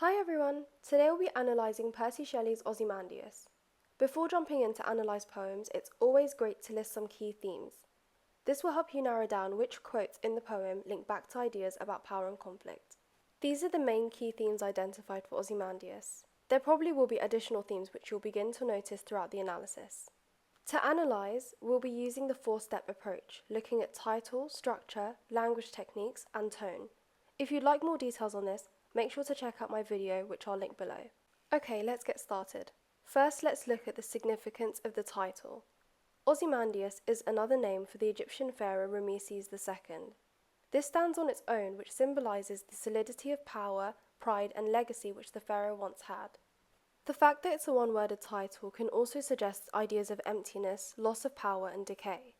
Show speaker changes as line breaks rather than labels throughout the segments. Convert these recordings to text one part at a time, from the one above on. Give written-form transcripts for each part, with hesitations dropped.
Hi everyone! Today we'll be analysing Percy Shelley's Ozymandias. Before jumping in to analyse poems, it's always great to list some key themes. This will help you narrow down which quotes in the poem link back to ideas about power and conflict. These are the main key themes identified for Ozymandias. There probably will be additional themes which you'll begin to notice throughout the analysis. To analyse, we'll be using the four-step approach, looking at title, structure, language techniques, and tone. If you'd like more details on this, make sure to check out my video, which I'll link below. Okay, let's get started. First, let's look at the significance of the title. Ozymandias is another name for the Egyptian pharaoh Ramesses II. This stands on its own, which symbolises the solidity of power, pride, and legacy which the pharaoh once had. The fact that it's a one-worded title can also suggest ideas of emptiness, loss of power, and decay.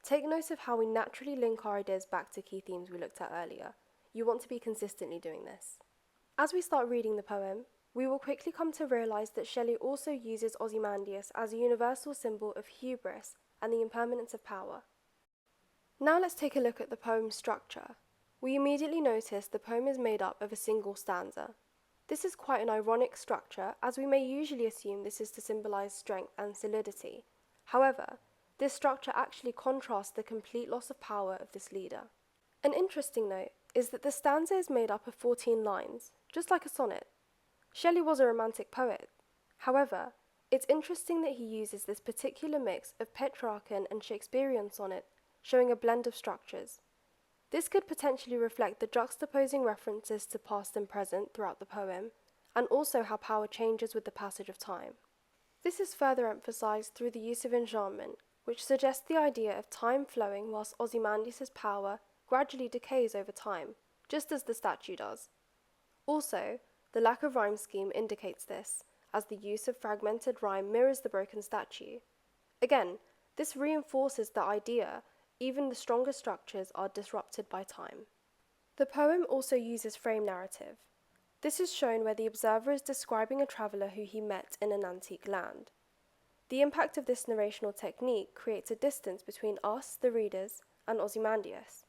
Take note of how we naturally link our ideas back to key themes we looked at earlier. You want to be consistently doing this. As we start reading the poem, we will quickly come to realise that Shelley also uses Ozymandias as a universal symbol of hubris and the impermanence of power. Now let's take a look at the poem's structure. We immediately notice the poem is made up of a single stanza. This is quite an ironic structure, as we may usually assume this is to symbolise strength and solidity. However, this structure actually contrasts the complete loss of power of this leader. An interesting note is that the stanza is made up of 14 lines, just like a sonnet. Shelley was a romantic poet. However, it's interesting that he uses this particular mix of Petrarchan and Shakespearean sonnet, showing a blend of structures. This could potentially reflect the juxtaposing references to past and present throughout the poem, and also how power changes with the passage of time. This is further emphasised through the use of enjambment, which suggests the idea of time flowing whilst Ozymandias' power gradually decays over time, just as the statue does. Also, the lack of rhyme scheme indicates this, as the use of fragmented rhyme mirrors the broken statue. Again, this reinforces the idea even the strongest structures are disrupted by time. The poem also uses frame narrative. This is shown where the observer is describing a traveller who he met in an antique land. The impact of this narrational technique creates a distance between us, the readers, and Ozymandias.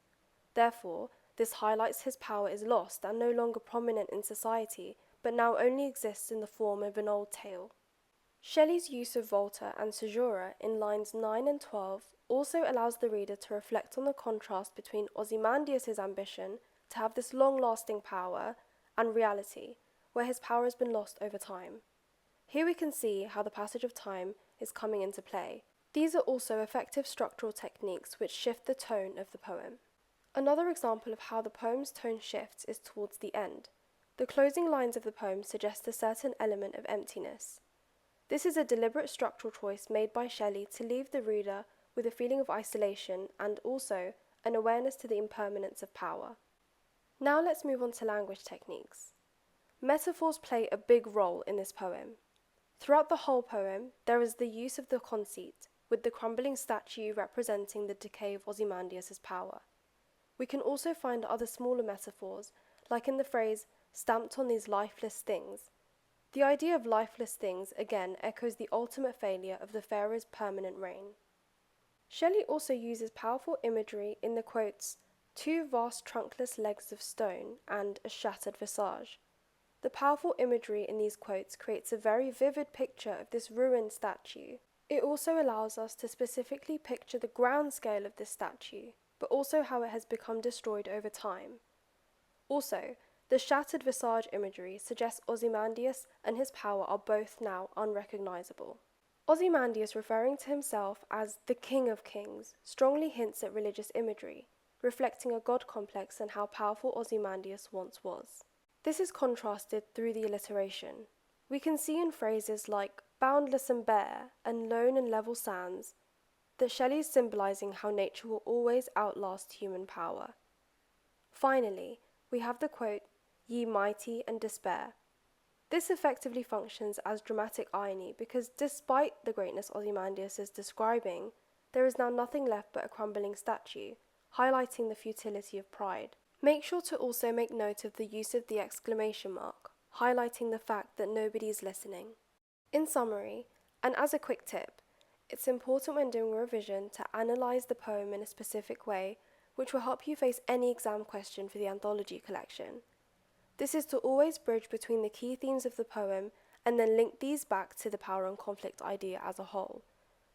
Therefore, this highlights his power is lost and no longer prominent in society, but now only exists in the form of an old tale. Shelley's use of Volta and Caesura in lines 9 and 12 also allows the reader to reflect on the contrast between Ozymandias' ambition to have this long-lasting power and reality, where his power has been lost over time. Here we can see how the passage of time is coming into play. These are also effective structural techniques which shift the tone of the poem. Another example of how the poem's tone shifts is towards the end. The closing lines of the poem suggest a certain element of emptiness. This is a deliberate structural choice made by Shelley to leave the reader with a feeling of isolation and also an awareness to the impermanence of power. Now let's move on to language techniques. Metaphors play a big role in this poem. Throughout the whole poem, there is the use of the conceit, with the crumbling statue representing the decay of Ozymandias' power. We can also find other smaller metaphors, like in the phrase, stamped on these lifeless things. The idea of lifeless things again echoes the ultimate failure of the pharaoh's permanent reign. Shelley also uses powerful imagery in the quotes, "two vast trunkless legs of stone" and "a shattered visage." The powerful imagery in these quotes creates a very vivid picture of this ruined statue. It also allows us to specifically picture the grand scale of this statue, but also how it has become destroyed over time. Also, the shattered visage imagery suggests Ozymandias and his power are both now unrecognisable. Ozymandias referring to himself as the King of Kings strongly hints at religious imagery, reflecting a god complex and how powerful Ozymandias once was. This is contrasted through the alliteration. We can see in phrases like boundless and bare and lone and level sands that Shelley is symbolising how nature will always outlast human power. Finally, we have the quote, "Ye mighty and despair." This effectively functions as dramatic irony because despite the greatness Ozymandias is describing, there is now nothing left but a crumbling statue, highlighting the futility of pride. Make sure to also make note of the use of the exclamation mark, highlighting the fact that nobody is listening. In summary, and as a quick tip, it's important when doing a revision to analyse the poem in a specific way, which will help you face any exam question for the anthology collection. This is to always bridge between the key themes of the poem and then link these back to the power and conflict idea as a whole.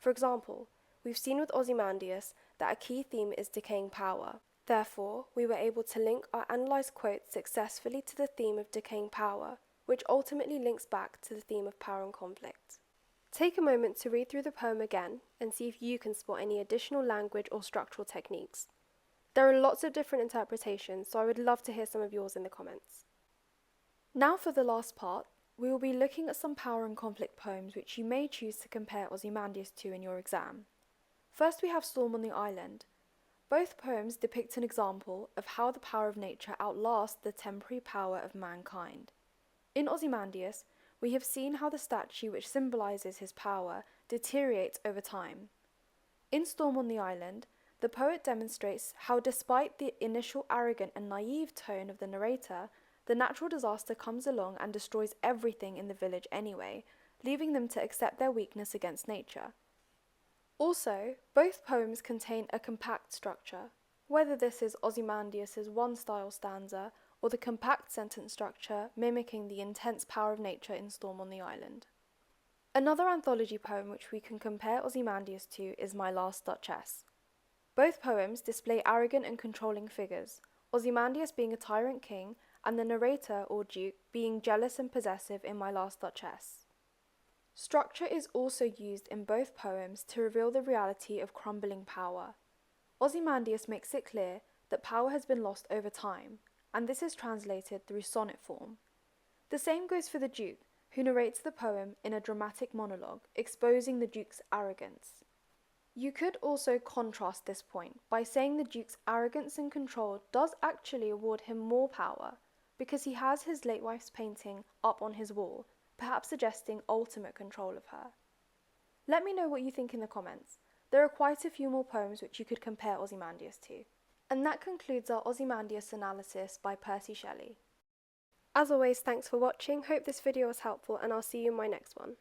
For example, we've seen with Ozymandias that a key theme is decaying power. Therefore, we were able to link our analysed quotes successfully to the theme of decaying power, which ultimately links back to the theme of power and conflict. Take a moment to read through the poem again and see if you can spot any additional language or structural techniques. There are lots of different interpretations, so I would love to hear some of yours in the comments. Now for the last part, we will be looking at some power and conflict poems which you may choose to compare Ozymandias to in your exam. First we have Storm on the Island. Both poems depict an example of how the power of nature outlasts the temporary power of mankind. In Ozymandias, we have seen how the statue which symbolises his power deteriorates over time. In Storm on the Island, the poet demonstrates how despite the initial arrogant and naive tone of the narrator, the natural disaster comes along and destroys everything in the village anyway, leaving them to accept their weakness against nature. Also, both poems contain a compact structure, whether this is Ozymandias' one-style stanza or the compact sentence structure mimicking the intense power of nature in Storm on the Island. Another anthology poem which we can compare Ozymandias to is My Last Duchess. Both poems display arrogant and controlling figures, Ozymandias being a tyrant king and the narrator or duke being jealous and possessive in My Last Duchess. Structure is also used in both poems to reveal the reality of crumbling power. Ozymandias makes it clear that power has been lost over time, and this is translated through sonnet form. The same goes for the duke, who narrates the poem in a dramatic monologue, exposing the duke's arrogance. You could also contrast this point by saying the duke's arrogance and control does actually award him more power, because he has his late wife's painting up on his wall, perhaps suggesting ultimate control of her. Let me know what you think in the comments. There are quite a few more poems which you could compare Ozymandias to. And that concludes our Ozymandias analysis by Percy Shelley. As always, thanks for watching, hope this video was helpful and I'll see you in my next one.